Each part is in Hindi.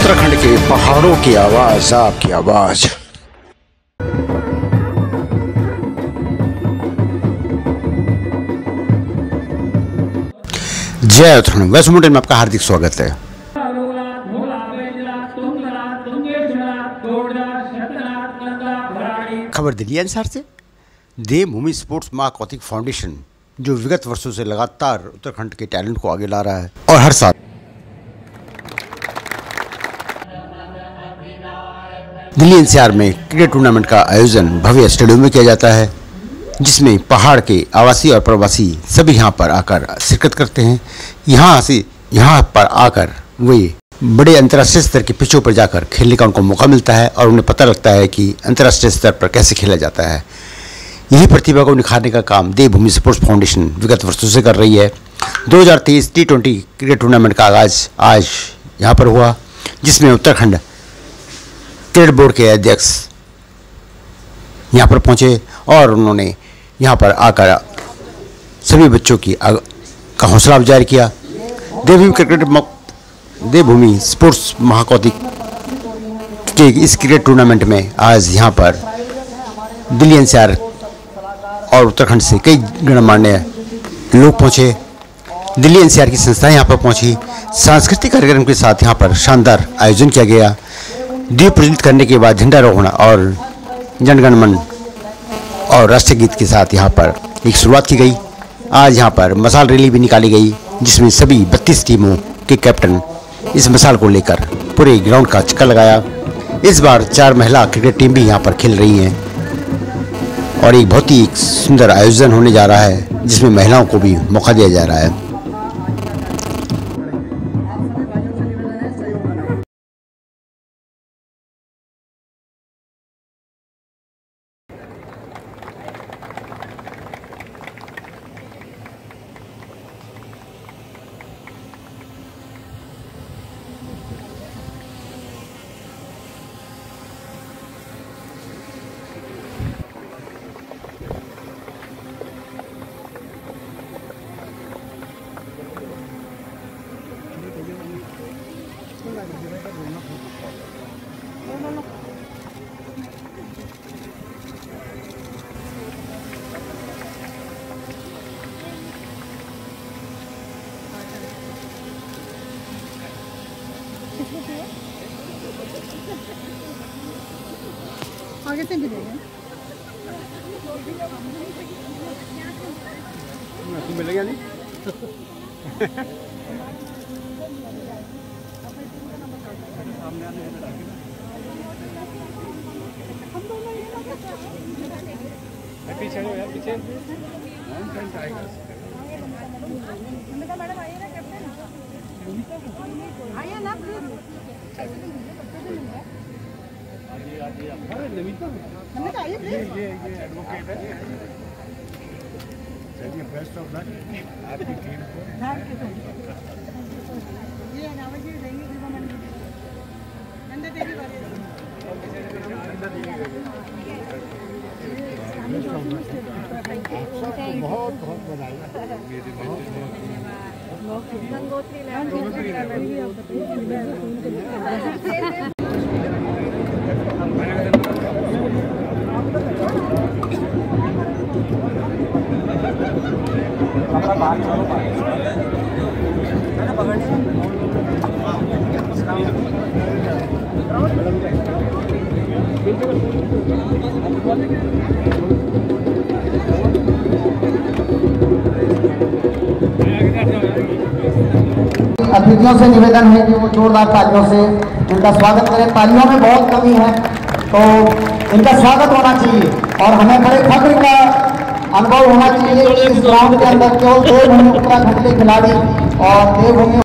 उत्तराखंड के पहाड़ों की आवाज, आपकी आवाज। जय उत्तराखंड। वैष्णो मोडेल में आपका हार्दिक स्वागत है। खबर दिल्ली अनुसार से देवभूमि स्पोर्ट्स महाकौतिक फाउंडेशन, जो विगत वर्षों से लगातार उत्तराखंड के टैलेंट को आगे ला रहा है और हर साल दिल्ली एनसीआर में क्रिकेट टूर्नामेंट का आयोजन भव्य स्टेडियम में किया जाता है, जिसमें पहाड़ के आवासी और प्रवासी सभी यहाँ पर आकर शिरकत करते हैं। यहाँ पर आकर वे बड़े अंतर्राष्ट्रीय स्तर के पिचों पर जाकर खेलने का उनको मौका मिलता है और उन्हें पता लगता है कि अंतर्राष्ट्रीय स्तर पर कैसे खेला जाता है। यही प्रतिभा को निखारने का काम देवभूमि स्पोर्ट्स फाउंडेशन विगत वर्षों से कर रही है। 2023 T20 क्रिकेट टूर्नामेंट का आगाज आज यहाँ पर हुआ, जिसमें उत्तराखंड क्रिकेट बोर्ड के अध्यक्ष यहाँ पर पहुँचे और उन्होंने यहाँ पर आकर सभी बच्चों का हौसला अफजाई किया। देवभूमि स्पोर्ट्स महाकौतिक के इस क्रिकेट टूर्नामेंट में आज यहाँ पर दिल्ली एनसीआर और उत्तराखंड से कई गणमान्य लोग पहुँचे। दिल्ली एनसीआर की संस्थाएं यहाँ पर पहुँची। सांस्कृतिक कार्यक्रम के साथ यहाँ पर शानदार आयोजन किया गया। दीप प्रज्वलित करने के बाद झंडारोहण और जनगणमन और राष्ट्रीय गीत के साथ यहाँ पर एक शुरुआत की गई। आज यहाँ पर मसाल रैली भी निकाली गई, जिसमें सभी 32 टीमों के कैप्टन इस मसाल को लेकर पूरे ग्राउंड का चक्कर लगाया। इस बार 4 महिला क्रिकेट टीम भी यहाँ पर खेल रही हैं और एक बहुत ही सुंदर आयोजन होने जा रहा है, जिसमें महिलाओं को भी मौका दिया जा रहा है। आगे से भी देंगे। मिलेगा नहीं। पीछे हो यार, पीछे। मैडम आइए ना, कैप्टन आइए ना प्लीज। ये एडवोकेट है। चलिए, बेस्ट ऑफ लक आपकी टीम को। Thank you. ये नावल जी देंगे नंदा देवी वाले। बहुत बहुत बधाई। अतिथियों से निवेदन है कि वो जोरदार तालियों से इनका स्वागत करें। तालियों में बहुत कमी है, तो इनका स्वागत होना चाहिए और हमें बड़े फख्र का अनुभव होना चाहिए कि इस ग्राउंड के अंदर केवल देवभूमि उत्तराखंड के खिलाड़ी और देवभूमि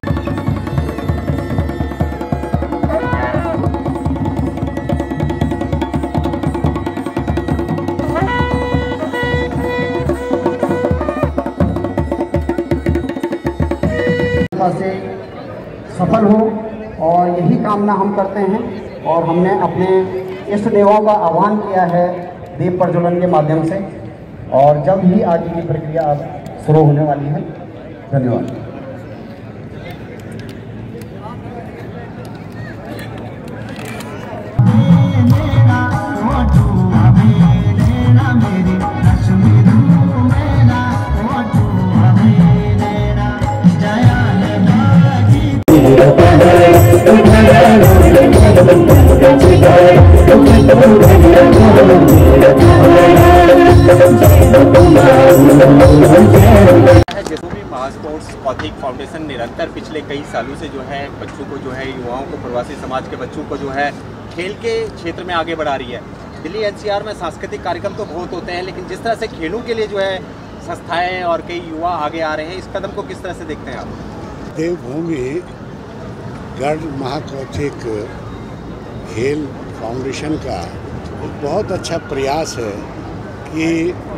से सफल हो, और यही कामना हम करते हैं। और हमने अपने इष्ट देवों का आह्वान किया है दीप प्रज्वलन के माध्यम से, और जल्द ही आगे की प्रक्रिया अब शुरू होने वाली है। धन्यवाद। जो भी महास्पोर्ट्स कौथिक फाउंडेशन निरंतर पिछले कई सालों से जो है बच्चों को जो है युवाओं को प्रवासी समाज के बच्चों को जो है खेल के क्षेत्र में आगे बढ़ा रही है। दिल्ली एनसीआर में सांस्कृतिक कार्यक्रम तो बहुत होते हैं, लेकिन जिस तरह से खेलों के लिए जो है संस्थाएं और कई युवा आगे आ रहे हैं, इस कदम को किस तरह से देखते हैं आप? देवभूमि गढ़ महाकौथिक खेल फाउंडेशन का एक बहुत अच्छा प्रयास है कि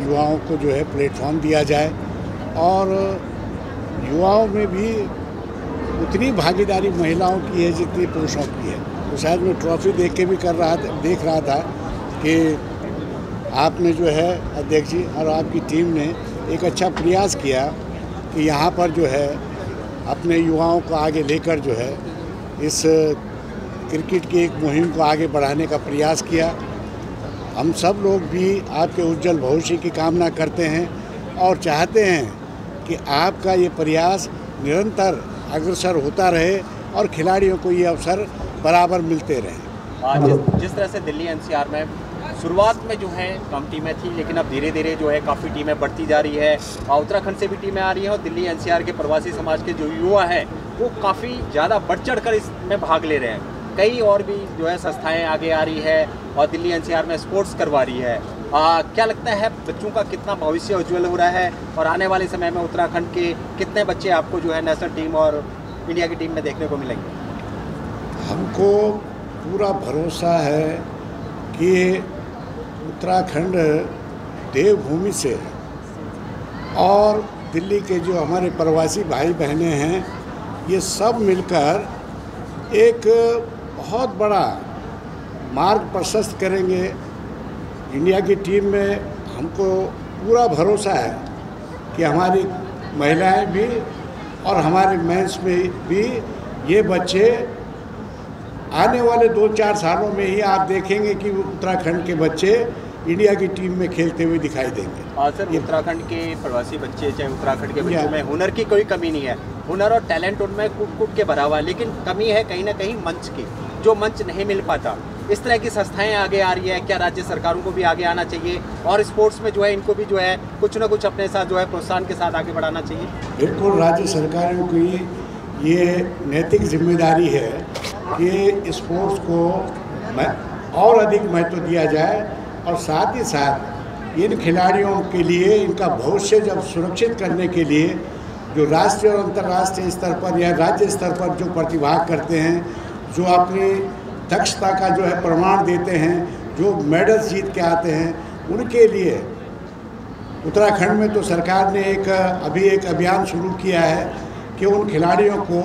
युवाओं को जो है प्लेटफॉर्म दिया जाए और युवाओं में भी उतनी भागीदारी महिलाओं की है जितनी पुरुषों की है। तो शायद मैं ट्रॉफी देख रहा था कि आपने जो है अध्यक्ष जी और आपकी टीम ने एक अच्छा प्रयास किया कि यहाँ पर जो है अपने युवाओं को आगे लेकर जो है इस क्रिकेट की एक मुहिम को आगे बढ़ाने का प्रयास किया। हम सब लोग भी आपके उज्जवल भविष्य की कामना करते हैं और चाहते हैं कि आपका ये प्रयास निरंतर अग्रसर होता रहे और खिलाड़ियों को ये अवसर बराबर मिलते रहें। जिस तरह से दिल्ली एनसीआर में शुरुआत में जो है कम टीमें थी, लेकिन अब धीरे धीरे जो है काफ़ी टीमें बढ़ती जा रही है और उत्तराखंड से भी टीमें आ रही हैं और दिल्ली एनसीआर के प्रवासी समाज के जो युवा हैं वो काफ़ी ज़्यादा बढ़ चढ़ कर इसमें भाग ले रहे हैं। कई और भी जो है संस्थाएं आगे आ रही है और दिल्ली एनसीआर में स्पोर्ट्स करवा रही है। क्या लगता है बच्चों का कितना भविष्य उज्ज्वल हो रहा है और आने वाले समय में उत्तराखंड के कितने बच्चे आपको जो है नेशनल टीम और इंडिया की टीम में देखने को मिलेंगे? हमको पूरा भरोसा है कि उत्तराखंड देवभूमि से और दिल्ली के जो हमारे प्रवासी भाई बहनें हैं ये सब मिलकर एक बहुत बड़ा मार्ग प्रशस्त करेंगे। इंडिया की टीम में हमको पूरा भरोसा है कि हमारी महिलाएं भी और हमारे मेंस में भी ये बच्चे आने वाले 2-4 सालों में ही आप देखेंगे कि उत्तराखंड के बच्चे इंडिया की टीम में खेलते हुए दिखाई देंगे। और सर उत्तराखंड के प्रवासी बच्चे चाहे उत्तराखंड के बच्चों में हुनर की कोई कमी नहीं है, हुनर और टैलेंट उनमें कूट के भरा हुआ है, लेकिन कमी है कहीं ना कहीं मंच की, जो मंच नहीं मिल पाता। इस तरह की संस्थाएं आगे आ रही है, क्या राज्य सरकारों को भी आगे आना चाहिए और स्पोर्ट्स में जो है इनको भी जो है कुछ ना कुछ अपने साथ जो है प्रोत्साहन के साथ आगे बढ़ाना चाहिए? बिल्कुल, राज्य सरकारों की ये नैतिक जिम्मेदारी है कि स्पोर्ट्स को और अधिक महत्व दिया जाए और साथ ही साथ इन खिलाड़ियों के लिए इनका भविष्य जब सुरक्षित करने के लिए जो राष्ट्रीय और अंतर्राष्ट्रीय स्तर पर या राज्य स्तर पर जो प्रतिभाग करते हैं, जो अपनी दक्षता का जो है प्रमाण देते हैं, जो मेडल्स जीत के आते हैं, उनके लिए उत्तराखंड में तो सरकार ने अभी एक अभियान शुरू किया है कि उन खिलाड़ियों को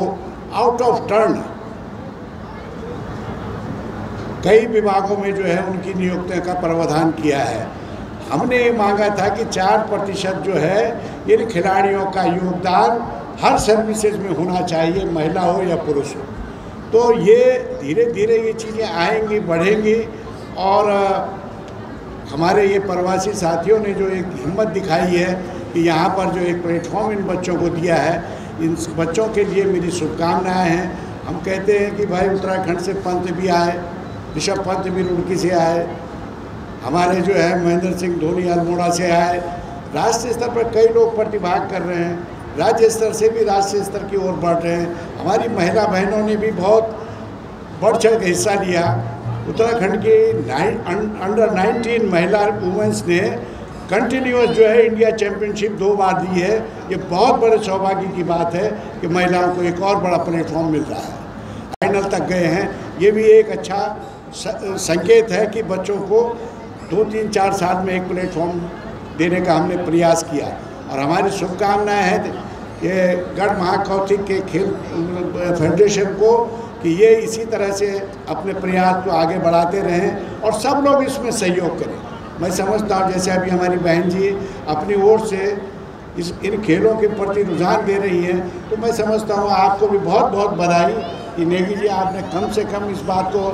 आउट ऑफ टर्न कई विभागों में जो है उनकी नियुक्तियों का प्रावधान किया है। हमने ये मांगा था कि 4% जो है इन खिलाड़ियों का योगदान हर सर्विसेज में होना चाहिए, महिला हो या पुरुष हो। तो ये धीरे धीरे ये चीज़ें आएंगी, बढ़ेंगी और हमारे ये प्रवासी साथियों ने जो एक हिम्मत दिखाई है कि यहाँ पर जो एक प्लेटफॉर्म इन बच्चों को दिया है, इन बच्चों के लिए मेरी शुभकामनाएं हैं। हम कहते हैं कि भाई उत्तराखंड से पंत भी आए, ऋषभ पंत भी रुड़की से आए, हमारे जो है महेंद्र सिंह धोनी अल्मोड़ा से आए। राष्ट्रीय स्तर पर कई लोग प्रतिभाग कर रहे हैं, राज्य स्तर से भी राष्ट्रीय स्तर की ओर बढ़ रहे हैं। हमारी महिला बहनों ने भी बहुत बढ़ चढ़ के हिस्सा लिया। उत्तराखंड की अंडर 19 महिला वुमेंस ने कंटिन्यूअस जो है इंडिया चैंपियनशिप 2 बार दी है। ये बहुत बड़े सौभाग्य की बात है कि महिलाओं को एक और बड़ा प्लेटफॉर्म मिल रहा है, फाइनल तक गए हैं। ये भी एक अच्छा संकेत है कि बच्चों को 2-3-4 साल में एक प्लेटफॉर्म देने का हमने प्रयास किया और हमारी शुभकामनाएं हैं कि गढ़ महाकौथिक के खेल फेडरेशन को कि ये इसी तरह से अपने प्रयास को आगे बढ़ाते रहें और सब लोग इसमें सहयोग करें। मैं समझता हूँ जैसे अभी हमारी बहन जी अपनी ओर से इन खेलों के प्रति रुझान दे रही हैं, तो मैं समझता हूँ आपको भी बहुत बहुत बधाई कि नेगी जी आपने कम से कम इस बात को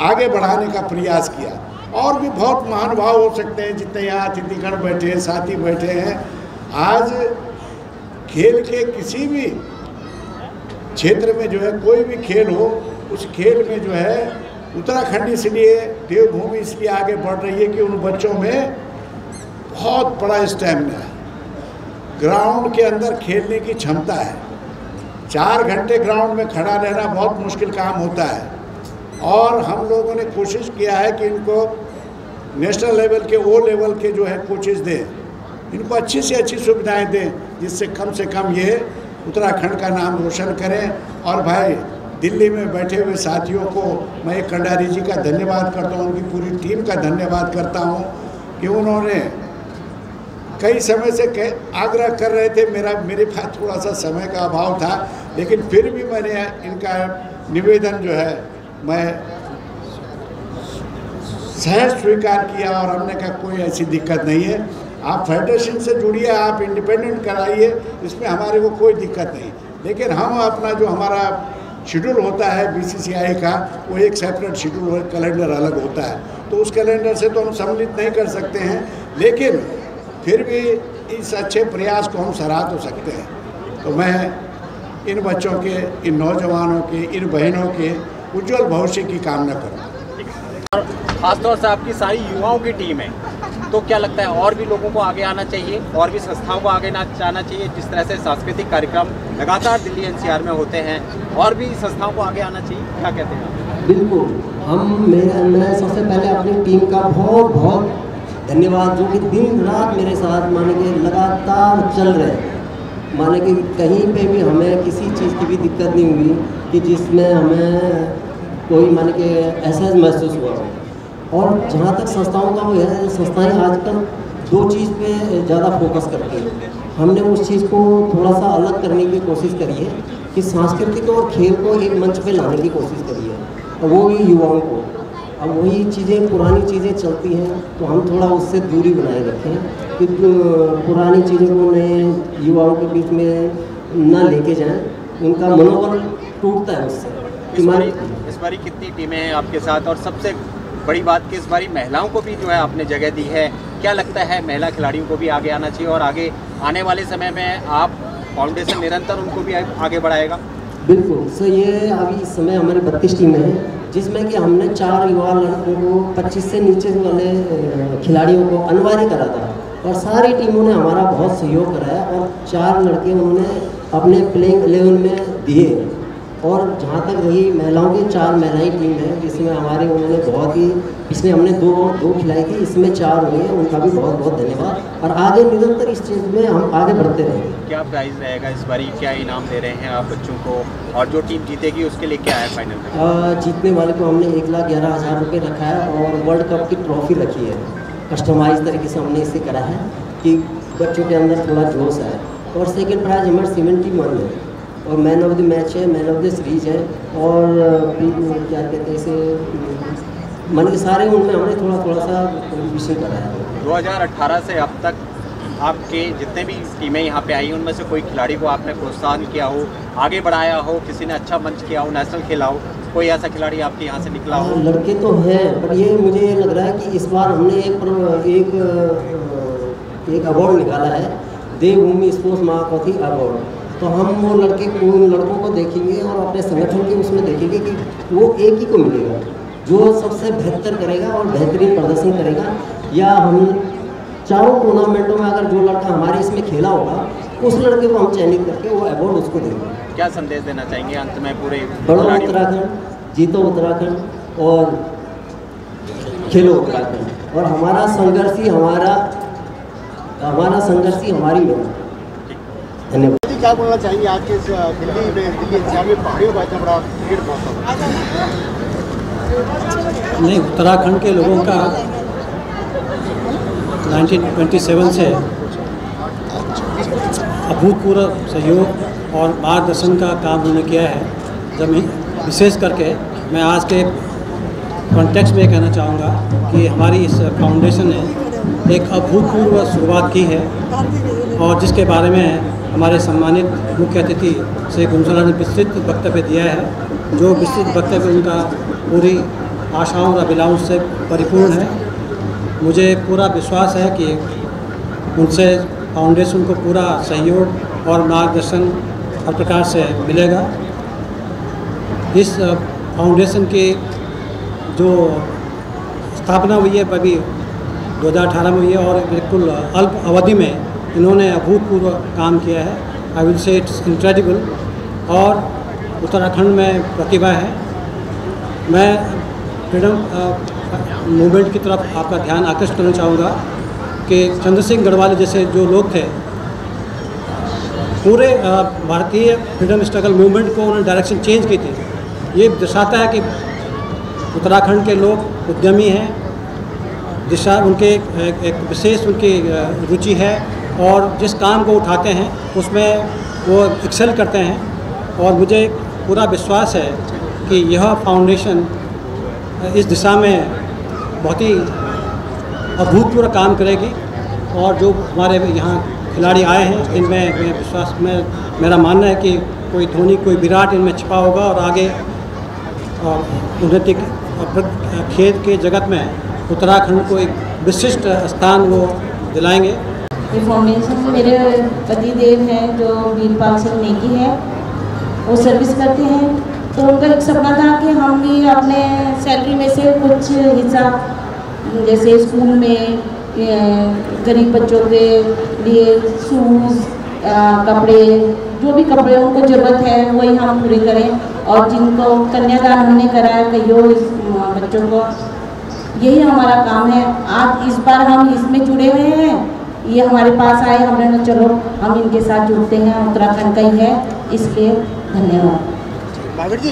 आगे बढ़ाने का प्रयास किया। और भी बहुत महानुभाव हो सकते हैं जितने यहाँ अतिथिगण बैठे हैं, साथी बैठे हैं। आज खेल के किसी भी क्षेत्र में जो है कोई भी खेल हो, उस खेल में जो है उत्तराखंड इसलिए देवभूमि इसलिए आगे बढ़ रही है कि उन बच्चों में बहुत बड़ा स्टैमिना है, ग्राउंड के अंदर खेलने की क्षमता है। 4 घंटे ग्राउंड में खड़ा रहना बहुत मुश्किल काम होता है, और हम लोगों ने कोशिश किया है कि इनको नेशनल लेवल के ओ लेवल के जो है कोचेस दें, इनको अच्छी से अच्छी सुविधाएं दें, जिससे कम ये उत्तराखंड का नाम रोशन करें। और भाई दिल्ली में बैठे हुए साथियों को मैं एक कंडारी जी का धन्यवाद करता हूँ, उनकी पूरी टीम का धन्यवाद करता हूँ कि उन्होंने कई समय से आग्रह कर रहे थे, मेरे पास थोड़ा सा समय का अभाव था, लेकिन फिर भी मैंने इनका निवेदन जो है मैं सहज स्वीकार किया, और हमने कहा कोई ऐसी दिक्कत नहीं है, आप फेडरेशन से जुड़िए, आप इंडिपेंडेंट कराइए, इसमें हमारे को कोई दिक्कत नहीं। लेकिन हम अपना जो हमारा शेड्यूल होता है बीसीसीआई का, वो एक सेपरेट शेड्यूल कैलेंडर अलग होता है, तो उस कैलेंडर से तो हम सम्मिलित नहीं कर सकते हैं, लेकिन फिर भी इस अच्छे प्रयास को हम सराह तो सकते हैं। तो मैं इन बच्चों के, इन नौजवानों के, इन बहनों के उज्जवल भविष्य की कामना करूँ। और खासतौर से आपकी सारी युवाओं की टीम है, तो क्या लगता है और भी लोगों को आगे आना चाहिए, और भी संस्थाओं को आगे आना चाहिए? जिस तरह से सांस्कृतिक कार्यक्रम लगातार दिल्ली एनसीआर में होते हैं, और भी संस्थाओं को आगे आना चाहिए, क्या कहते हैं आप? बिल्कुल, मैं सबसे पहले अपनी टीम का बहुत बहुत धन्यवाद, जो कि दिन रात मेरे साथ माने कि लगातार चल रहे, माने कि कहीं पे भी हमें किसी चीज़ की भी दिक्कत नहीं हुई कि जिसमें हमें कोई माने कि एहसास महसूस हुआ हो। और जहाँ तक संस्थाओं का वो है, संस्थाएं आजकल 2 चीज़ पे ज़्यादा फोकस करती हैं। हमने उस चीज़ को थोड़ा सा अलग करने की कोशिश करी है कि सांस्कृतिक और खेल को एक मंच पे लाने की कोशिश करी है, और वो भी युवाओं को। अब वही चीज़ें, पुरानी चीज़ें चलती हैं, तो हम थोड़ा उससे दूरी बनाए रखें कि पुरानी चीज़ों को नए युवाओं के बीच में ना लेके जाएं, उनका मनोबल टूटता है उससे। इस बारी कितनी टीमें हैं आपके साथ, और सबसे बड़ी बात कि इस बारी महिलाओं को भी जो है आपने जगह दी है, क्या लगता है महिला खिलाड़ियों को भी आगे आना चाहिए, और आगे आने वाले समय में आप फाउंडेशन निरंतर उनको भी आगे बढ़ाएगा? बिल्कुल सर, ये अभी इस समय हमारी 32 टीमें हैं, जिसमें कि हमने 4 युवा लड़कों को 25 से नीचे वाले खिलाड़ियों को अनिवार्य करा था, और सारी टीमों ने हमारा बहुत सहयोग कराया, और 4 लड़के उन्होंने अपने प्लेइंग 11 में दिए। और जहाँ तक रही महिलाओं की, 4 महिलाएं टीम है, जिसमें हमारे उन्होंने बहुत ही, इसमें हमने दो खिलाई थी, इसमें 4 हुए हैं, उनका भी बहुत बहुत धन्यवाद। और आगे निरंतर इस चीज़ में हम आगे बढ़ते रहेंगे। क्या प्राइस रहेगा इस बारी, क्या इनाम दे रहे हैं आप बच्चों को, और जो टीम जीतेगी उसके लिए क्या है फाइनल में? जीतने वाले को हमने 1,11,000 रुपये रखा है, और वर्ल्ड कप की ट्रॉफी रखी है। कस्टमाइज तरीके से हमने इसे करा है कि बच्चों के अंदर थोड़ा जोश है। और सेकेंड प्राइज हमारे 71 है, और मैन ऑफ द मैच है, मैन ऑफ द सीरीज है, और क्या कहते हैं इसे, मन के सारे उनमें हमने थोड़ा सा विषय करा है। 2018 से अब तक आपके जितने भी टीमें यहाँ पे आई, उनमें से कोई खिलाड़ी को आपने प्रोत्साहन किया हो, आगे बढ़ाया हो, किसी ने अच्छा मंच किया हो, नेशनल खेला हो, कोई ऐसा खिलाड़ी आपके यहाँ से निकला हो? लड़के तो हैं, पर ये मुझे ये लग रहा है कि इस बार हमने एक अवार्ड निकाला है, देवभूमि स्पोर्ट्स महाकौथी अवार्ड। तो हम वो लड़कों को देखेंगे, और अपने संगठन के उसमें देखेंगे कि वो एक ही को मिलेगा जो सबसे बेहतर करेगा और बेहतरीन प्रदर्शन करेगा, या हम 4 टूर्नामेंटों में अगर जो लड़का हमारे इसमें खेला होगा, उस लड़के को हम चयनित करके वो अवार्ड उसको देंगे। क्या संदेश देना चाहेंगे अंत में पूरे बढ़ो उत्तराखंड, जीतो उत्तराखंड, और खेलो उत्तराखंड, और हमारा संघर्ष ही हमारी मेहनत। धन्यवाद। क्या बोलना चाहिए आज के दिल्ली एनसीआर में पहाड़ियों का इतना बड़ा क्रिकेट महोत्सव? नहीं, उत्तराखंड के लोगों का 1927 से अभूतपूर्व सहयोग और मार्गदर्शन का काम उन्होंने किया है। जब विशेष करके मैं आज के कॉन्टेक्स्ट में कहना चाहूँगा कि हमारी इस फाउंडेशन ने एक अभूतपूर्व शुरुआत की है, और जिसके बारे में हमारे सम्मानित मुख्य अतिथि श्री गुंजला ने विस्तृत वक्तव्य दिया है, जो विस्तृत वक्तव्य उनका पूरी आशाओं और अभिलाषाओं से परिपूर्ण है। मुझे पूरा विश्वास है कि उनसे फाउंडेशन को पूरा सहयोग और मार्गदर्शन हर प्रकार से मिलेगा, इस फाउंडेशन की जो स्थापना हुई है अभी 2018 में हुई है और बिल्कुल अल्प अवधि में इन्होंने अभूतपूर्व काम किया है। I will say it's incredible. और उत्तराखंड में प्रतिभा है। मैं फ्रीडम मूवमेंट की तरफ आपका ध्यान आकर्षित करना चाहूँगा कि चंद्र सिंह गढ़वाल जैसे जो लोग थे, पूरे भारतीय फ्रीडम स्ट्रगल मूवमेंट को उन्होंने डायरेक्शन चेंज की थी। ये दर्शाता है कि उत्तराखंड के लोग उद्यमी हैं, दिशा उनके एक विशेष उनकी रुचि है और जिस काम को उठाते हैं उसमें वो एक्सेल करते हैं। और मुझे पूरा विश्वास है कि यह फाउंडेशन इस दिशा में बहुत ही अभूतपूर्व काम करेगी। और जो हमारे यहाँ खिलाड़ी आए हैं इनमें विश्वास में मेरा मानना है कि कोई धोनी कोई विराट इनमें छिपा होगा और आगे उन्नति खेल के जगत में उत्तराखंड को एक विशिष्ट स्थान वो दिलाएंगे। ये फाउंडेशन मेरे पति देव हैं जो वीरपाल सिंह नेगी है, वो सर्विस करते हैं। तो उनका एक सपना था कि हम भी अपने सैलरी में से कुछ हिस्सा जैसे स्कूल में गरीब बच्चों के लिए शूज़ कपड़े जो भी कपड़े उनको ज़रूरत है वही हम पूरे करें। और जिनको कन्यादान हमने कराया कईयों बच्चों को, यही हमारा काम है। आज इस बार हम इसमें जुड़े हुए हैं, ये हमारे पास आए, हमने ना चलो हम इनके साथ जुड़ते हैं, उत्तराखंड का ही है, इसलिए धन्यवाद। महावीर जी,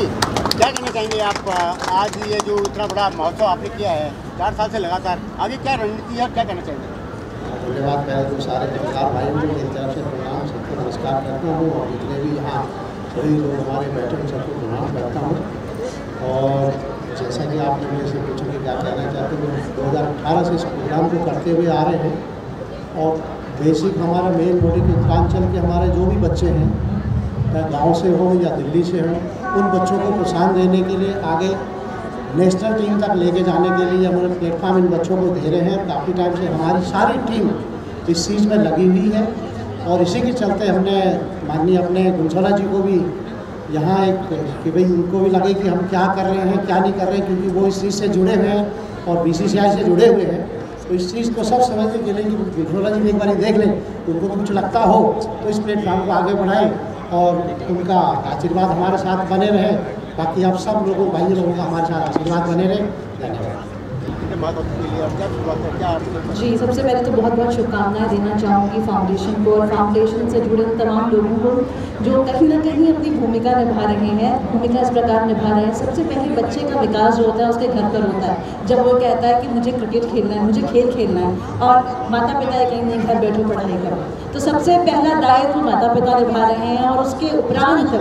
क्या कहना चाहेंगे आप? आज ये जो इतना बड़ा महोत्सव आपने किया है 4 साल से लगातार, आगे क्या रणनीति है, क्या कहना चाहेंगे? धन्यवाद। मैं तो सारे पत्रकार भाइयों को मेरी तरफ से प्रणाम, सबको नमस्कार करता हूँ और जितने भी यहाँ सभी लोग हमारे बैठे हैं सबको प्रणाम करता हूँ। और जैसा कि आपने मेरे से पूछा कि क्या कहना चाहते हैं, 2018 से इस प्रोग्राम को करते हुए आ रहे हैं। और बेसिक हमारा मेन मोटिव कि उत्तरांचल के हमारे जो भी बच्चे हैं, चाहे गाँव से हो या दिल्ली से हो, उन बच्चों को प्रोत्साहन देने के लिए आगे नेशनल टीम तक लेके जाने के लिए हमारे प्लेटफॉर्म इन बच्चों को दे रहे हैं। काफ़ी टाइम से हमारी सारी टीम इस चीज़ में लगी हुई है और इसी के चलते हमने माननीय अपने गुंसोला जी को भी यहाँ एक कि भाई उनको भी लगे कि हम क्या कर रहे हैं क्या नहीं कर रहे हैं, क्योंकि वो इस चीज़ से जुड़े हुए हैं और BCCI से जुड़े हुए हैं। तो इस चीज़ को सब समझने के लिए कि गुंसोला जी भी एक बार देख लें, उनको भी कुछ लगता हो तो इस प्लेटफॉर्म को आगे बढ़ाएँ और उनका आशीर्वाद हमारे साथ बने रहे। बाकी आप सब लोगों भाई लोगों का हमारे साथ आशीर्वाद बने रहे। धन्यवाद। जी, सबसे पहले तो बहुत बहुत शुभकामनाएं देना चाहूँगी फाउंडेशन को और फाउंडेशन से जुड़े तमाम लोगों को जो कहीं ना कहीं अपनी भूमिका निभा रहे हैं। भूमिका इस प्रकार निभा रहे हैं, सबसे पहले बच्चे का विकास जो होता है उसके घर पर होता है। जब वो कहता है कि मुझे क्रिकेट खेलना है, मुझे खेल खेलना है और माता पिता कहीं नहीं घर बैठो पढ़ाई करो, तो सबसे पहला दायित्व माता पिता निभा रहे हैं। और उसके उपरांत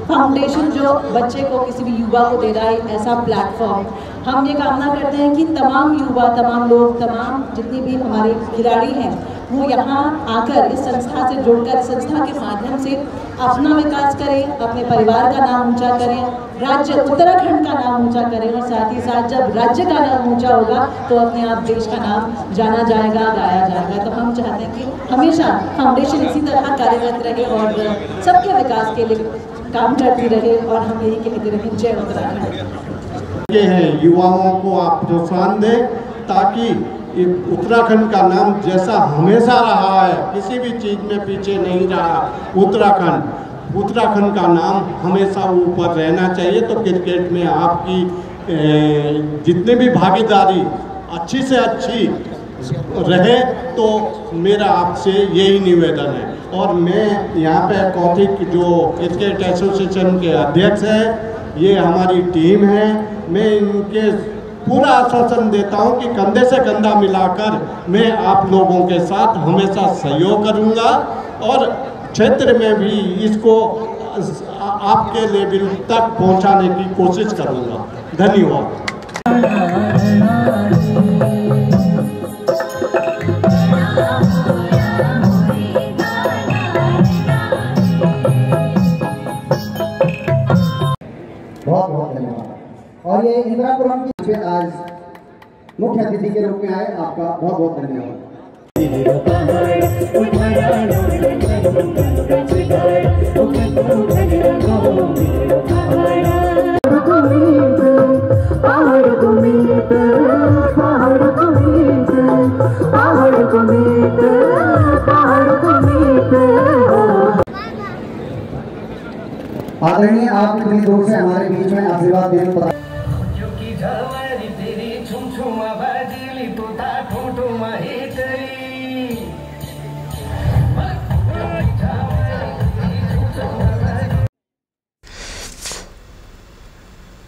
फाउंडेशन जो बच्चे को किसी भी युवा को दे रहा है ऐसा प्लेटफॉर्म, हम ये कामना करते हैं कि तमाम युवा, तमाम लोग, तमाम जितने भी हमारे खिलाड़ी हैं वो यहाँ आकर इस संस्था से जुड़कर इस संस्था के माध्यम से अपना विकास करें, अपने परिवार का नाम ऊंचा करें, राज्य उत्तराखंड का नाम ऊंचा करें और साथ ही साथ जब राज्य का नाम ऊंचा होगा तो अपने आप देश का नाम जाना जाएगा, गाया जाएगा। तो हम चाहते हैं कि हमेशा फाउंडेशन इसी तरह कार्यरत रहे और सबके विकास के लिए काम करती रहे और हम यही कहते रहे, जय उत्तराखंड। ये हैं युवाओं को आप प्रोत्साहन दें ताकि उत्तराखंड का नाम जैसा हमेशा रहा है, किसी भी चीज़ में पीछे नहीं रहा उत्तराखंड का नाम हमेशा ऊपर रहना चाहिए। तो क्रिकेट में आपकी जितने भी भागीदारी अच्छी से अच्छी रहे तो मेरा आपसे यही निवेदन है। और मैं यहाँ पे कौथिक जो क्रिकेट एसोसिएशन के अध्यक्ष हैं, ये हमारी टीम है, मैं इनके पूरा आश्वासन देता हूँ कि कंधे से कंधा मिलाकर मैं आप लोगों के साथ हमेशा सहयोग करूँगा और क्षेत्र में भी इसको आपके लेवल तक पहुँचाने की कोशिश करूँगा। धन्यवाद। बहुत बहुत धन्यवाद। और ये इंदिरापुरम की आज मुख्य अतिथि के रूप में आए, आपका बहुत बहुत धन्यवाद। आदरणीय आप इतनी दूर से हमारे बीच में आशीर्वाद देने पता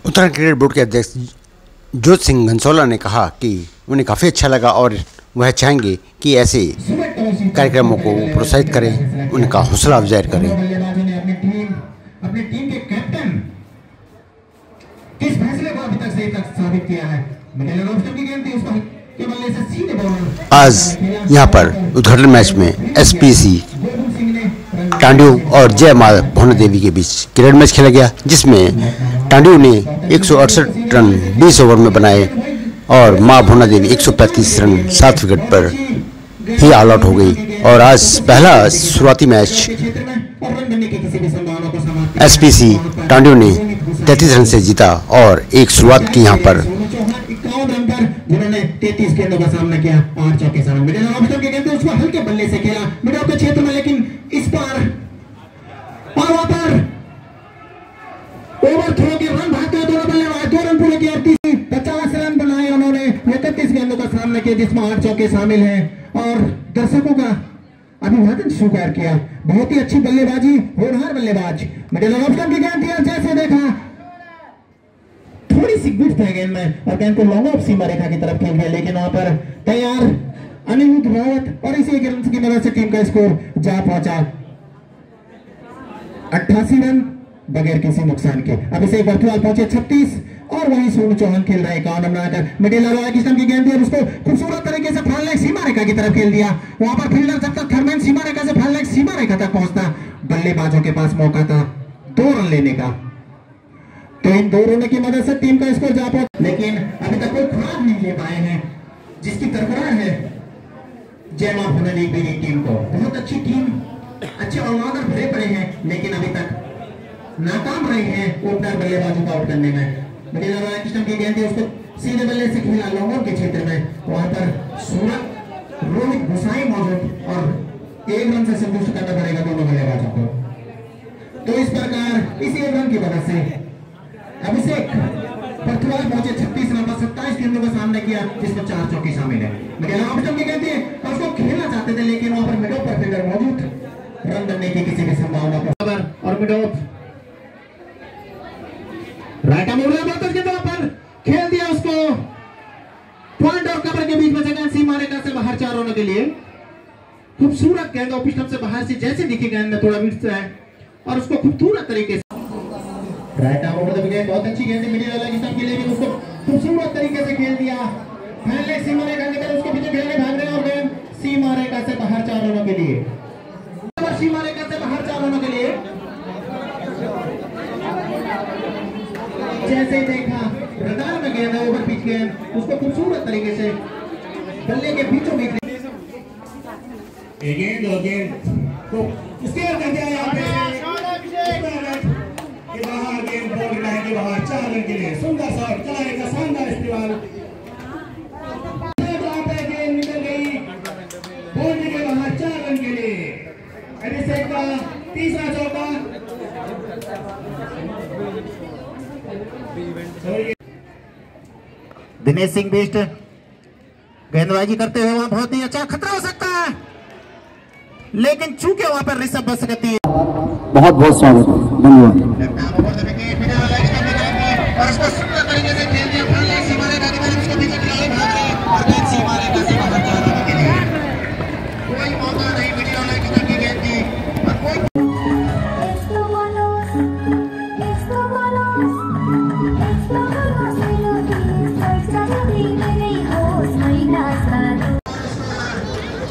उत्तराखंड क्रिकेट बोर्ड के अध्यक्ष ज्योत सिंह घनसोला ने कहा कि उन्हें काफ़ी अच्छा लगा और वह चाहेंगे कि ऐसे कार्यक्रमों को प्रोत्साहित करें, उनका हौसला अफजाई करें। अपनी टीम के कैप्टन किस फैसले को अभी तक सही तक साबित किया है। की गेंद थी, उसको के बल्ले से सीधे बॉलर। आज यहाँ पर उद्घाटन मैच में एसपीसी टांडियो और जय मां भुवन देवी के बीच क्रिकेट मैच खेला गया, जिसमें टांडियो ने 168 रन 20 ओवर में बनाए और मां भुवन देवी 135 रन 7 विकेट पर ही ऑल आउट हो गई। और आज पहला शुरुआती मैच एसपीसी टांडियो ने 33 रन से जीता और एक शुरुआत की यहाँ पर 51 रन पर जिन्होंने 33 गेंदों का सामना किया, 8 चौके सामने मिडिल ऑफ के गेंद उसको हल्के बल्ले से खेला मिडिल ऑफ के क्षेत्र में, लेकिन इस बार और वहां पर ओवर थ्रो के रन भागते दोनों बल्लेबाज 2 रन पूरे किए, 50 रन बनाए उन्होंने 31 गेंदों का सामना किया जिसमें 8 चौके शामिल हैं और दर्शकों का अभिवादन स्वीकार किया। बहुत ही अच्छी बल्लेबाजी, होनहार बल्लेबाज मिडिल ऑफ की गेंद थी, जैसे देखा थोड़ी सी गिफ्ट है गेंद में और गेंद को लॉन्ग ऑफ सीमा रेखा की तरफ खेल गया, लेकिन वहां पर तैयार अनिरुद्ध रावत और इसी रन की मदद से टीम का स्कोर जा पहुंचा 88 रन बगैर किसी नुकसान के। अब इसे बर्थवाल पहुंचे 36 और वहीं सोनू चौहान खेल रहे 51 रन बनाकर मिडिल ऑफ की गेंद थी और उसको खूबसूरत तरीके से फाल लेग सीमा रेखा की तरफ खेल दिया। वहां पर फील्डर जब तक थर्मैन सीमा रेखा से फाल लेग सीमा रेखा तक पहुंचता, बल्लेबाजों के पास मौका था 2 रन लेने का, तो इन 2 रनों की मदद से टीम का स्कोर जा पहुंचा, लेकिन अभी तक कोई खुराक नहीं ले पाए हैं, जिसकी तरफदार है जय मां भुवन देवी टीम को। बहुत अच्छी टीम, अच्छे ऑलराउंडर भरे पड़े हैं, लेकिन अभी तक नाकाम रहे हैं ओपनर बल्लेबाजों को आउट करने में। कृष्ण की गेंद थी, उसको सीधे बल्ले से खेला लॉन्ग के क्षेत्र में, वहां पर सूरत रोहित गुसाई मौजूद और 1 रन से संतुष्ट करना पड़ेगा दोनों बल्लेबाजों को। तो इस प्रकार इसी 1 रन की वजह से अभिषेक बर्थवाल पहुंचे 36 रन पर 27 गेंदों का सामना किया जिसमें 4 चौके शामिल है। मिडिल ऑफ की गेंद थी और उसको खेलना चाहते थे, लेकिन वहां पर मिडल पर फील्डर मौजूद, रन बनने की किसी भी संभावना और मिडल राइट आर्म के तौर पर खेल दिया, उसको पॉइंट और कवर के बीच में जगह सीमा रेखा से बाहर 4 रनों के लिए। खूबसूरत गेंद ऑफ स्टंप से बाहर से जैसे दिखी गेंद में थोड़ा मिस है और उसको खूबसूरत तरीके से राइट आर्म बहुत अच्छी गेंद मिडिल वाला की स्टंप के लिए, लेकिन उसको खूबसूरत तरीके से खेल दिया। पहले सीमा रेखा के तरफ उसको पीछे खेलने भाग रहे और गेंद सीमा रेखा से बाहर 4 रनों के लिए, सीमा रेखा से बाहर 4 रनों के लिए। जैसे देखा रडार में गेंद है, ओवर पिच गेंद, उसको खूबसूरत तरीके से बल्ले के बीचों बीच गेंद और गेंद को स्टेयर कर दिया यहाँ पे बाहर, गेंद बॉल लाइन के बाहर 4 रन के लिए। सुंदर शॉट चलाएगा, शानदार इस्तेमाल, गेंद निकल गई बाउंड्री के बाहर 4 रन के लिए। अभिषेक का तीसरा चौका। दिनेश सिंह बिष्ट गेंदबाजी करते हुए वहां बहुत ही अच्छा खतरा हो सकता है, लेकिन चूंकि वहां पर ऋषभ बस गति है। बहुत बहुत स्वागत, धन्यवाद।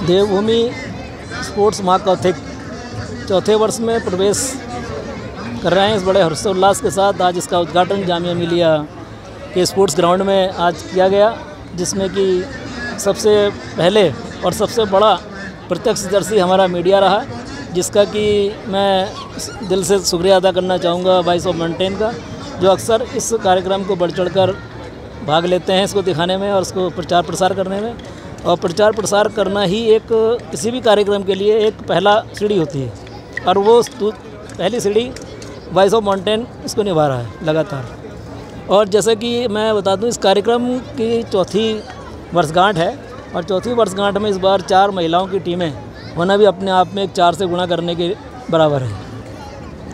देवभूमि स्पोर्ट्स महाकौथिक चौथे वर्ष में प्रवेश कर रहे हैं। इस बड़े हर्षोल्लास के साथ आज इसका उद्घाटन जामिया मिलिया के स्पोर्ट्स ग्राउंड में आज किया गया, जिसमें कि सबसे पहले और सबसे बड़ा प्रत्यक्षदर्शी हमारा मीडिया रहा, जिसका कि मैं दिल से शुक्रिया अदा करना चाहूँगा वॉइस ऑफ माउंटेन का, जो अक्सर इस कार्यक्रम को बढ़ चढ़कर भाग लेते हैं इसको दिखाने में और इसको प्रचार प्रसार करने में। और प्रचार प्रसार करना ही एक किसी भी कार्यक्रम के लिए एक पहला सीढ़ी होती है, और वो पहली सीढ़ी वॉइस ऑफ माउंटेन इसको निभा रहा है लगातार। और जैसे कि मैं बता दूं, इस कार्यक्रम की चौथी वर्षगांठ है और चौथी वर्षगांठ में इस बार 4 महिलाओं की टीमें होना भी अपने आप में एक 4 से गुणा करने के बराबर है।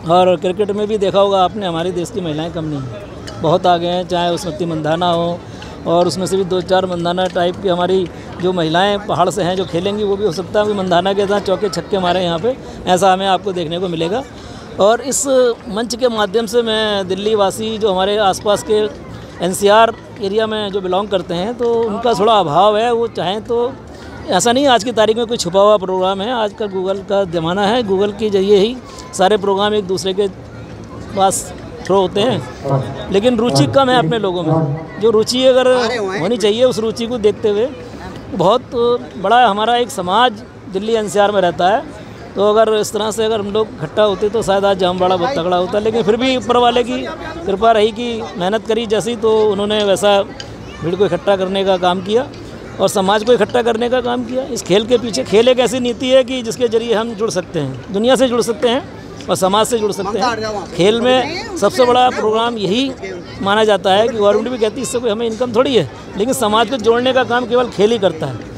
और क्रिकेट में भी देखा होगा आपने, हमारे देश की महिलाएं कम नहीं हैं, बहुत आगे हैं, चाहे उसमें मंदाना हो और उसमें से भी 2-4 मंदाना टाइप की हमारी जो महिलाएं पहाड़ से हैं जो खेलेंगी, वो भी हो सकता है कि मंदाना के साथ चौके छक्के मारे यहाँ पे, ऐसा हमें आपको देखने को मिलेगा। और इस मंच के माध्यम से मैं दिल्ली वासी जो हमारे आसपास के NCR एरिया में जो बिलोंग करते हैं, तो उनका थोड़ा अभाव है। वो चाहें तो ऐसा नहीं आज की तारीख में कोई छुपा हुआ प्रोग्राम है, आज का गूगल का ज़माना है, गूगल के जरिए ही सारे प्रोग्राम एक दूसरे के पास थ्रो होते हैं। लेकिन रुचि कम है अपने लोगों में, जो रुचि अगर होनी चाहिए उस रुचि को देखते हुए बहुत बड़ा हमारा एक समाज दिल्ली NCR में रहता है। तो अगर इस तरह से अगर हम लोग इकट्ठा होते तो शायद आज जामवाड़ा बहुत तगड़ा होता। लेकिन फिर भी ऊपर वाले की कृपा रही कि मेहनत करी जैसी, तो उन्होंने वैसा भीड़ को इकट्ठा करने का काम किया और समाज को इकट्ठा करने का काम किया। इस खेल के पीछे खेल एक ऐसी नीति है कि जिसके जरिए हम जुड़ सकते हैं, दुनिया से जुड़ सकते हैं और समाज से जुड़ सकते हैं। खेल में सबसे बड़ा प्रोग्राम यही माना जाता है कि गवर्नमेंट भी कहती है इससे कोई हमें इनकम थोड़ी है, लेकिन समाज को जोड़ने का काम केवल खेल ही करता है।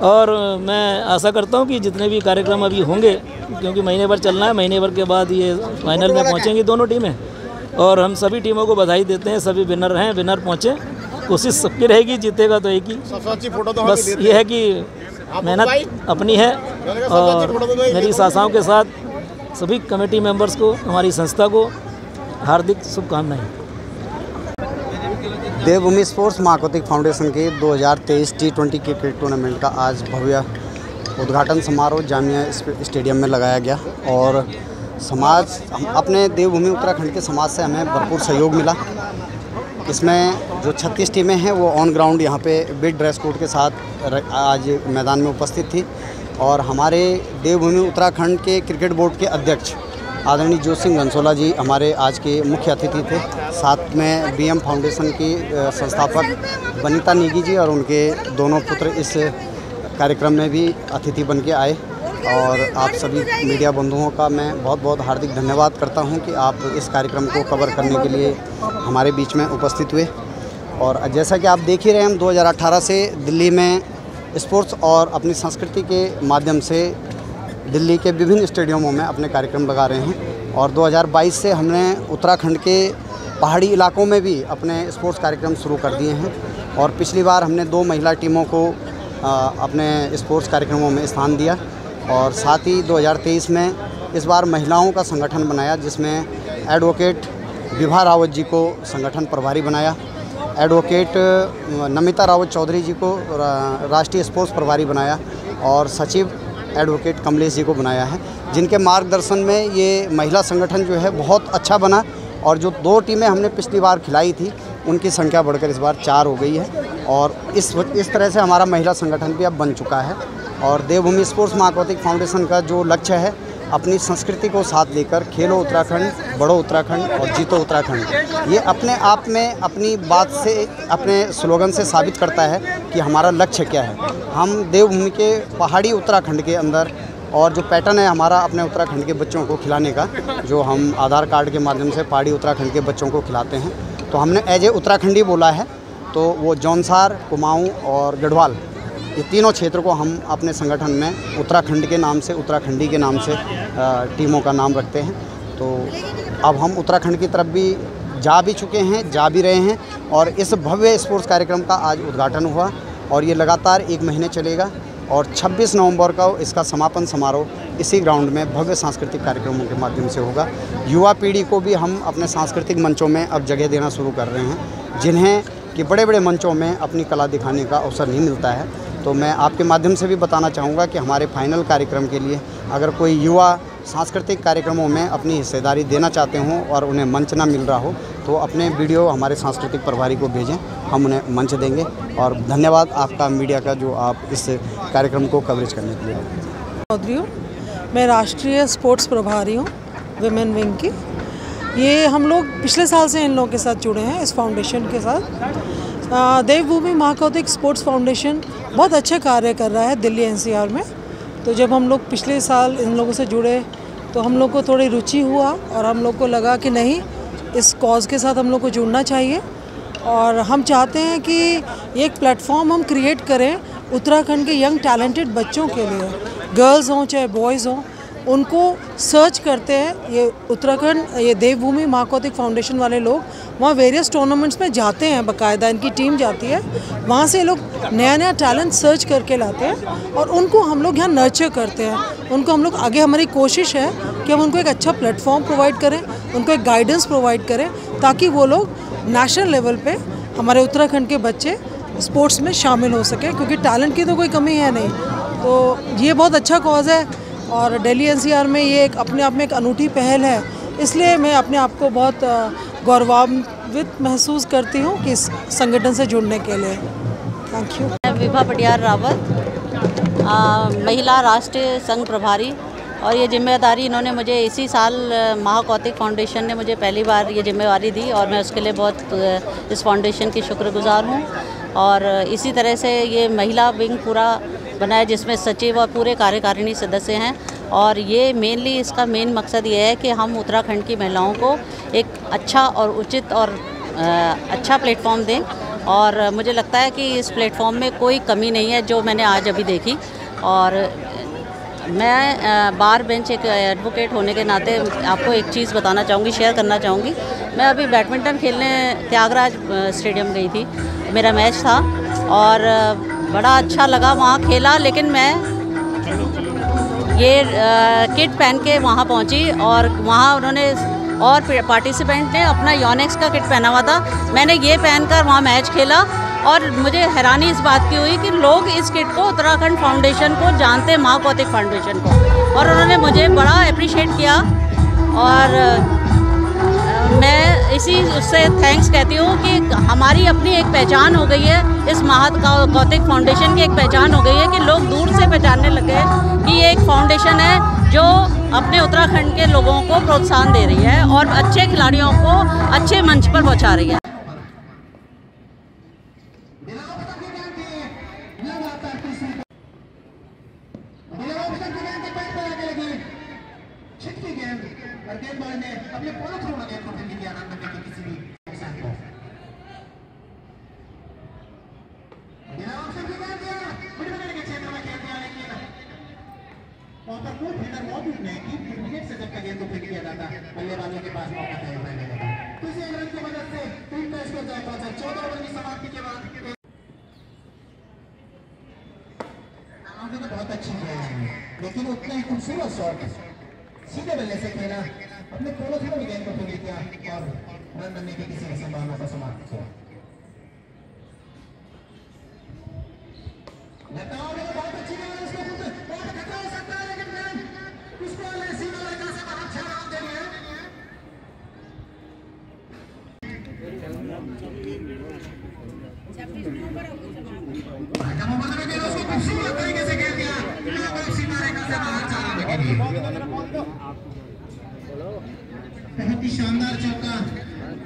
और मैं आशा करता हूं कि जितने भी कार्यक्रम अभी होंगे, क्योंकि महीने भर चलना है, महीने भर के बाद ये फाइनल में पहुंचेंगी दोनों टीमें, और हम सभी टीमों को बधाई देते हैं। सभी विनर हैं, विनर पहुँचे, कोशिश सबकी रहेगी, जीतेगा तो एक ही। बस ये है कि मेहनत अपनी है और मेरी सासाओं के साथ सभी कमेटी मेंबर्स को, हमारी संस्था को हार्दिक शुभकामनाएं। देवभूमि स्पोर्ट्स महाकौतिक फाउंडेशन के 2023 T20 क्रिकेट टूर्नामेंट का आज भव्य उद्घाटन समारोह जामिया स्टेडियम में लगाया गया और समाज, अपने देवभूमि उत्तराखंड के समाज से हमें भरपूर सहयोग मिला। इसमें जो 36 टीमें हैं वो ऑन ग्राउंड यहाँ पे बिग ड्रेस कोड के साथ आज मैदान में उपस्थित थी और हमारे देवभूमि उत्तराखंड के क्रिकेट बोर्ड के अध्यक्ष आदरणीय जोत सिंह घनसोला जी हमारे आज के मुख्य अतिथि थे। साथ में BM फाउंडेशन की संस्थापक बनीता नेगी जी और उनके दोनों पुत्र इस कार्यक्रम में भी अतिथि बन के आए। और आप सभी मीडिया बंधुओं का मैं बहुत बहुत हार्दिक धन्यवाद करता हूं कि आप इस कार्यक्रम को कवर करने के लिए हमारे बीच में उपस्थित हुए। और जैसा कि आप देख ही रहे हैं, हम 2018 से दिल्ली में स्पोर्ट्स और अपनी संस्कृति के माध्यम से दिल्ली के विभिन्न स्टेडियमों में अपने कार्यक्रम लगा रहे हैं और 2022 से हमने उत्तराखंड के पहाड़ी इलाकों में भी अपने स्पोर्ट्स कार्यक्रम शुरू कर दिए हैं। और पिछली बार हमने 2 महिला टीमों को अपने स्पोर्ट्स कार्यक्रमों में स्थान दिया और साथ ही 2023 में इस बार महिलाओं का संगठन बनाया, जिसमें एडवोकेट विभा रावत जी को संगठन प्रभारी बनाया, एडवोकेट नमिता रावत चौधरी जी को राष्ट्रीय स्पोर्ट्स प्रभारी बनाया और सचिव एडवोकेट कमलेश जी को बनाया है, जिनके मार्गदर्शन में ये महिला संगठन जो है बहुत अच्छा बना। और जो 2 टीमें हमने पिछली बार खिलाई थी उनकी संख्या बढ़कर इस बार 4 हो गई है और इस तरह से हमारा महिला संगठन भी अब बन चुका है। और देवभूमि स्पोर्ट्स महाकौतिक फाउंडेशन का जो लक्ष्य है, अपनी संस्कृति को साथ लेकर खेलो उत्तराखंड, बढ़ो उत्तराखंड और जीतो उत्तराखंड, ये अपने आप में अपनी बात से, अपने स्लोगन से साबित करता है कि हमारा लक्ष्य क्या है। हम देवभूमि के पहाड़ी उत्तराखंड के अंदर, और जो पैटर्न है हमारा अपने उत्तराखंड के बच्चों को खिलाने का, जो हम आधार कार्ड के माध्यम से पहाड़ी उत्तराखंड के बच्चों को खिलाते हैं, तो हमने एज ए उत्तराखंडी बोला है। तो वो जौनसार, कुमाऊँ और गढ़वाल, ये तीनों क्षेत्र को हम अपने संगठन में उत्तराखंड के नाम से, उत्तराखंडी के नाम से टीमों का नाम रखते हैं। तो अब हम उत्तराखंड की तरफ भी जा भी चुके हैं, जा भी रहे हैं और इस भव्य स्पोर्ट्स कार्यक्रम का आज उद्घाटन हुआ और ये लगातार 1 महीने चलेगा और 26 नवंबर को इसका समापन समारोह इसी ग्राउंड में भव्य सांस्कृतिक कार्यक्रमों के माध्यम से होगा। युवा पीढ़ी को भी हम अपने सांस्कृतिक मंचों में अब जगह देना शुरू कर रहे हैं, जिन्हें कि बड़े बड़े मंचों में अपनी कला दिखाने का अवसर नहीं मिलता है। तो मैं आपके माध्यम से भी बताना चाहूँगा कि हमारे फाइनल कार्यक्रम के लिए अगर कोई युवा सांस्कृतिक कार्यक्रमों में अपनी हिस्सेदारी देना चाहते हों और उन्हें मंच ना मिल रहा हो, तो अपने वीडियो हमारे सांस्कृतिक प्रभारी को भेजें, हम उन्हें मंच देंगे। और धन्यवाद आपका मीडिया का, जो आप इस कार्यक्रम को कवरेज करने के लिए। चौधरी हूँ, मैं राष्ट्रीय स्पोर्ट्स प्रभारी हूँ विमेन विंग की। ये हम लोग पिछले साल से इन लोगों के साथ जुड़े हैं, इस फाउंडेशन के साथ। देवभूमि महाकौतिक स्पोर्ट्स फाउंडेशन बहुत अच्छे कार्य कर रहा है दिल्ली NCR में। तो जब हम लोग पिछले साल इन लोगों से जुड़े तो हम लोग को थोड़ी रुचि हुआ और हम लोग को लगा कि नहीं, इस कॉज के साथ हम लोग को जुड़ना चाहिए। और हम चाहते हैं कि एक प्लेटफॉर्म हम क्रिएट करें उत्तराखंड के यंग टैलेंटेड बच्चों के लिए, गर्ल्स हों चाहे बॉयज़ हों, उनको सर्च करते हैं। ये उत्तराखंड, ये देवभूमि महाकौतिक फाउंडेशन वाले लोग वहाँ वेरियस टूर्नामेंट्स में जाते हैं, बाकायदा इनकी टीम जाती है, वहाँ से लोग नया नया टैलेंट सर्च करके लाते हैं और उनको हम लोग यहाँ नर्चर करते हैं। उनको हम लोग आगे, हमारी कोशिश है कि हम उनको एक अच्छा प्लेटफॉर्म प्रोवाइड करें, उनको एक गाइडेंस प्रोवाइड करें, ताकि वो लोग नेशनल लेवल पे हमारे उत्तराखंड के बच्चे स्पोर्ट्स में शामिल हो सकें, क्योंकि टैलेंट की तो कोई कमी है नहीं। तो ये बहुत अच्छा कॉज है और दिल्ली एनसीआर में ये एक अपने आप में एक अनूठी पहल है, इसलिए मैं अपने आप को बहुत गौरवान्वित महसूस करती हूँ कि इस संगठन से जुड़ने के लिए। Thank you. विभा पटियार रावत, महिला राष्ट्रीय संघ प्रभारी, और ये जिम्मेदारी इन्होंने मुझे इसी साल महाकौतिक फाउंडेशन ने मुझे पहली बार ये जिम्मेदारी दी और मैं उसके लिए बहुत इस फाउंडेशन की शुक्रगुजार हूँ। और इसी तरह से ये महिला विंग पूरा बना है जिसमें सचिव और पूरे कार्यकारिणी सदस्य हैं, और ये मेनली इसका मेन मकसद ये है कि हम उत्तराखंड की महिलाओं को एक अच्छा और उचित और अच्छा प्लेटफॉर्म दें। और मुझे लगता है कि इस प्लेटफॉर्म में कोई कमी नहीं है जो मैंने आज अभी देखी। और मैं बार बेंच एक एडवोकेट होने के नाते आपको एक चीज़ बताना चाहूँगी, शेयर करना चाहूँगी। मैं अभी बैडमिंटन खेलने त्यागराज स्टेडियम गई थी, मेरा मैच था और बड़ा अच्छा लगा वहाँ खेला, लेकिन मैं ये किट पहन के वहाँ पहुँची और वहाँ उन्होंने और पार्टिसिपेंट ने अपना योनेक्स का किट पहना हुआ था, मैंने ये पहनकर वहाँ मैच खेला और मुझे हैरानी इस बात की हुई कि लोग इस किट को उत्तराखंड फाउंडेशन को जानते हैं, महाकौतिक फाउंडेशन को, और उन्होंने मुझे बड़ा अप्रिशिएट किया। और मैं इसी उससे थैंक्स कहती हूँ कि हमारी अपनी एक पहचान हो गई है, इस महाकौतिक फाउंडेशन की एक पहचान हो गई है कि लोग दूर से पहचानने लगे हैं कि ये एक फाउंडेशन है जो अपने उत्तराखंड के लोगों को प्रोत्साहन दे रही है और अच्छे खिलाड़ियों को अच्छे मंच पर पहुँचा रही है। बल्लेबाजों के पास मौका तय रहने लगा। किसी रन की मदद से टीम का स्कोर तय पहुंचा। 14 ओवर की समाप्ति के बाद तो बहुत अच्छी खेल है, लेकिन उतना ही खूबसूरत शॉट सीधे बल्ले से खेला, अपने पोलो थ्रो में गेंद को फेंक दिया और रन बनने की किसी संभावना को समाप्त किया। बहुत अच्छी गेंद, उसको बहुत खतरा हो सकता है, लेकिन उसको सीधा लगा से बहुत अच्छा राउंड दे रही है। खूबसूरत तरीके से खेल दिया, सीमा रेखा से बाहर चला गया। बहुत ही शानदार चौका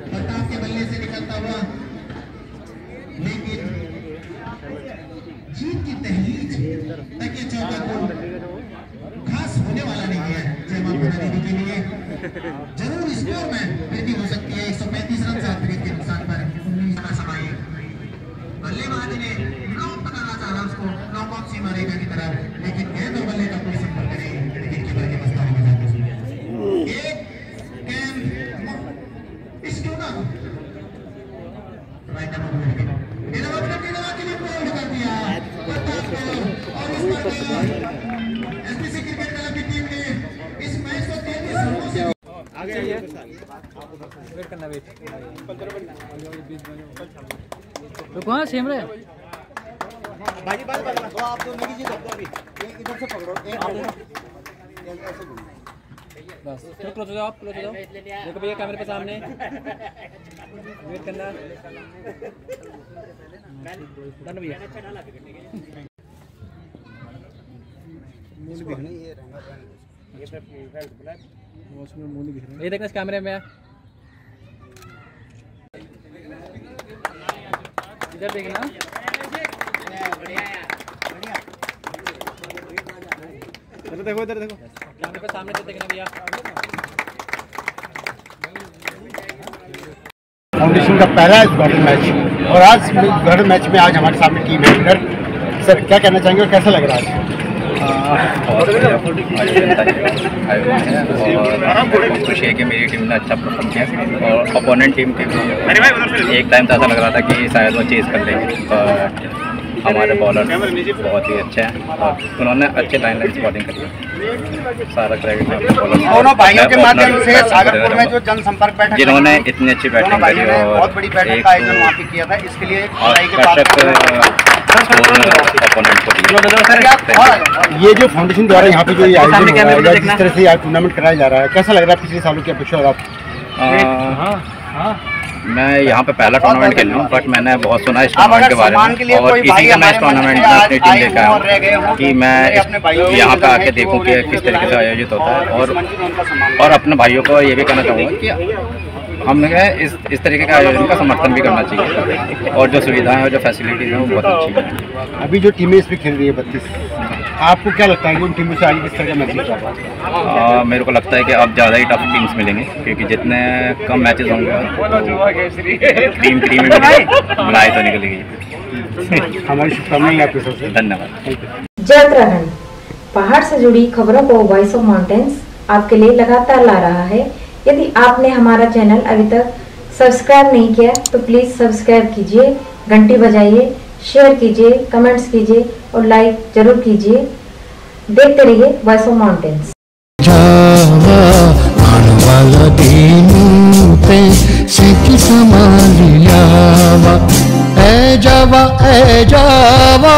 प्रताप के बल्ले से निकलता हुआ, लेकिन जीत की तहरीर तक ये चौका को खास होने वाला नहीं है जय माता देवी के लिए। जरूर स्कोर में वृद्धि हो सकती है। 135 रन से अतिरिक्त के नुकसान पर 19 समाई बल्लेबाज ने ड्रॉप करना चाहा उसको नॉक ऑफ सीमा रेखा की तरफ, लेकिन गेंद और बल्ले का कोई संपर्क नहीं। विकेट कीपर के मस्तानी में जाकर एक गेंद इस टूना राइट नंबर मेरा मतलब की दवा के लिए पूरा कर दिया और इस पर एसपीसी क्रिकेट क्लब की टीम ने इस मैच को 33 रनों से आगे आइए, वेट करना, वेट रुको। हाँ सेम रहे भाई बात करना तो आप दोनों की जीत दो, अभी इधर से पकड़ो, बस फिर क्लोज हो जाओ, क्लोज हो जाओ। देखो भैया कैमरे पे सामने वेट करना, डन भैया। ये देखना इस कैमरे में, इधर देखना, इधर देखो, इधर देखो। कैमरे पे सामने से देखना भैया। फाउंडेशन का पहला उद्घाटन मैच, और आज उद्घाटन मैच में आज हमारे सामने टीम है विनर। सर क्या कहना चाहेंगे और कैसा लग रहा है और खुशी है कि मेरी टीम ने अच्छा परफॉर्म किया और अपोनेंट टीम के एक टाइम तो ऐसा लग रहा था कि शायद वो चेज़ कर लेंगे, पर हमारे बॉलर बहुत ही अच्छे हैं और उन्होंने अच्छे लाइन स्पॉटिंग करी। सारा क्रेडिट दोनों भाइयों के माध्यम से सागरपुर में जो जनसंपर्क बैठक जिन्होंने इतनी अच्छी बैटिंग करी और बहुत बड़ी बैठक का आयोजन वहाँ पे किया था, इसके लिए ये जो फाउंडेशन द्वारा यहाँ पे जो आयोजन हो रहा है, जिस तरह से टूर्नामेंट कराया जा रहा है, कैसा लग रहा है पिछले सालों की अपेक्षा? मैं यहाँ पे पहला टूर्नामेंट खेल रहा हूँ, बट मैंने बहुत सुना इस टूर्नामेंट के बारे में और इसी का मैं इस टूर्नामेंट में अपनी टीम लेकर आया हूँ कि मैं यहाँ पे आके देखूँ कि किस तरीके से आयोजित होता है और अपने भाइयों को ये भी कहना चाहूँगा कि हमें इस तरीके का आयोजन का समर्थन भी करना चाहिए और जो सुविधाएं और जो फैसिलिटीज़ हैं वो बहुत अच्छी हैं। अभी जो टीमें इस पर खेल रही है 32, आपको क्या लगता है कि उन टीमों से आगे किस तरह का मैचेस होगा? मेरे को लगता है कि अब ज़्यादा ही टफ टीम्स मिलेंगे, क्योंकि जितने कम मैचेस होंगे टीम बनाई तो निकलेगी। हमारी शुभकामनाएं आपके साथ। धन्यवाद। जय उत्तराखंड पहाड़ से जुड़ी खबरों को वॉइस ऑफ माउंटेन्स आपके लिए लगातार ला रहा है। यदि आपने हमारा चैनल अभी तक सब्सक्राइब नहीं किया तो प्लीज सब्सक्राइब कीजिए, घंटी बजाइए, शेयर कीजिए, कमेंट्स कीजिए और लाइक जरूर कीजिए। देखते रहिए वॉइस ऑफ माउंटेन्स। जावा